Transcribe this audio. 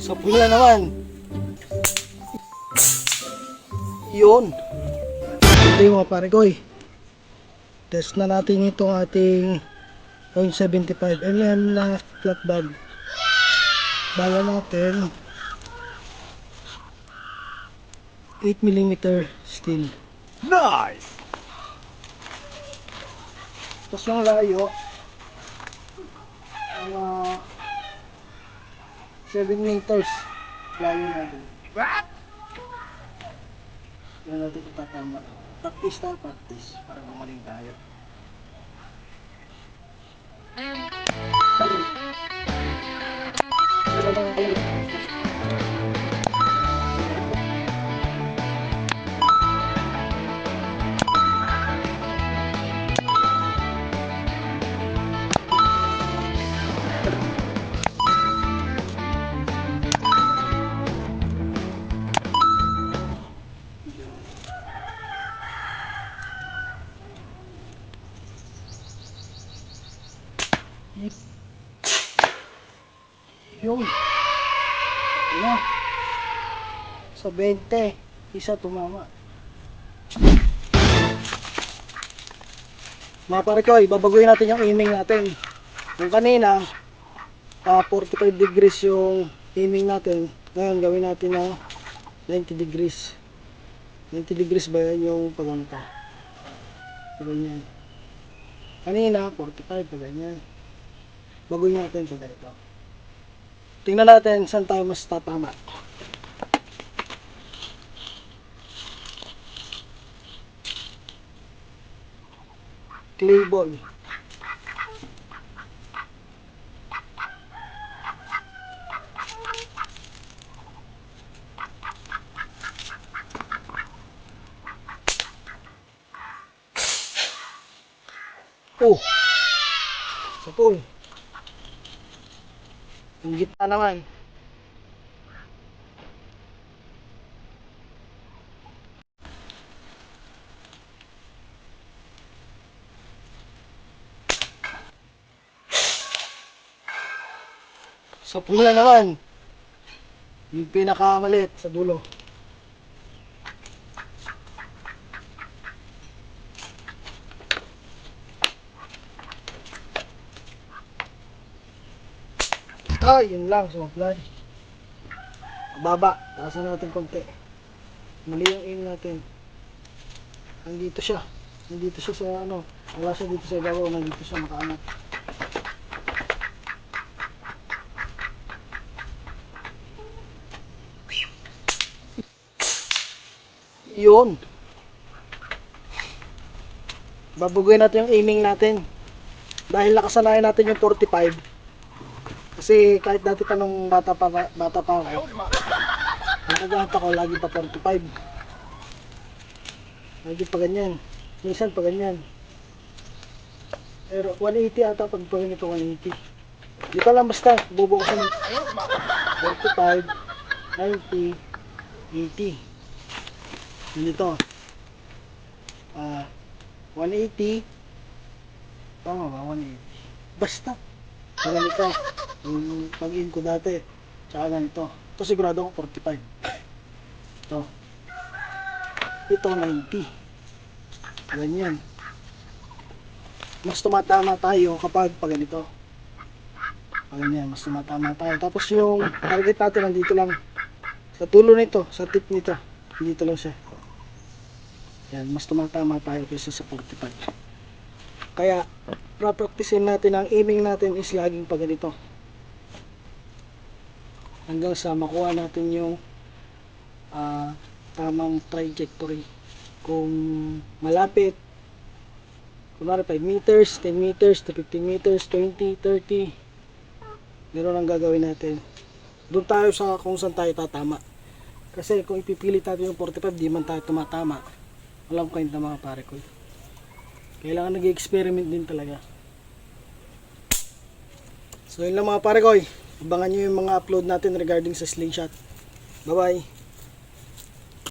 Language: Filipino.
Sa pula naman. Yun. Ito yung mga pare ko eh. Test na natin itong ating 0.75 mm na flat bag. Bala natin 8 mm steel. Nice! Tapos yung layo mga 7 meters layo natin. Yan natin itatama. Practice tayo, practice para gumaling tayo. Yun. Yan. Sa 20, isa tumama. Mga pare ko, ibabaguhin natin yung aiming natin. Yung kanina, 45 degrees yung aiming natin. Ngayon, gawin natin na 90 degrees. 90 degrees ba yan yung paganto? Paganyan. Kanina, 45 pa ganyan. Baguhin natin ito ganito. Tingnan natin saan tayo mas tatama. Clay ball. Oh! Sa pool. Yung gitna naman. Sa pula naman. Yung pinakamaliit sa dulo. Yun lang, sumablay. Baba, taasan natin konti. Mali yung aim natin. Nandito siya. Nandito siya sa ano. Wala siya dito sa ibabaw. Nandito siya makaangat. Yun. Babaguhin natin yung aiming natin. Dahil nakasanayan natin yung 45. Kasi kahit dati pa nung bata pa ako, nagaganta ko lagi pa 45. Lagi pa ganyan. Minsan pa ganyan. Pero 180 ata pag ganito 180. Di pa lang basta bubuo ko sa 45, 90, 80. Ganito. 180. Tama ba? 180. Basta. Ganito. Yung pag-in ko dati. Tsaka ganito. Ito sigurado ko 45. Ito. Ito 90. Ganyan. Mas tumatama tayo kapag pag ganito. Pag ganyan, mas tumatama tayo. Tapos yung target natin nandito lang. Sa tulo nito, sa tip nito. Dito lang siya. Yan, mas tumatama tayo kaysa sa 45. Kaya, pra-practicein natin ang aiming natin is laging pag ganito. Hanggang sa makuha natin yung tamang trajectory. Kung malapit, kunwari 5 meters, 10 meters, 15 meters, 20, 30, meron ang gagawin natin. Doon tayo sa kung saan tayo tatama. Kasi kung ipipilit natin yung 45, di man tayo tumatama. Walang kwenta mga pare ko. Kailangan nag-experiment din talaga. So yun lang mga pare ko. Abangan nyo yung mga upload natin regarding sa slingshot. Bye bye.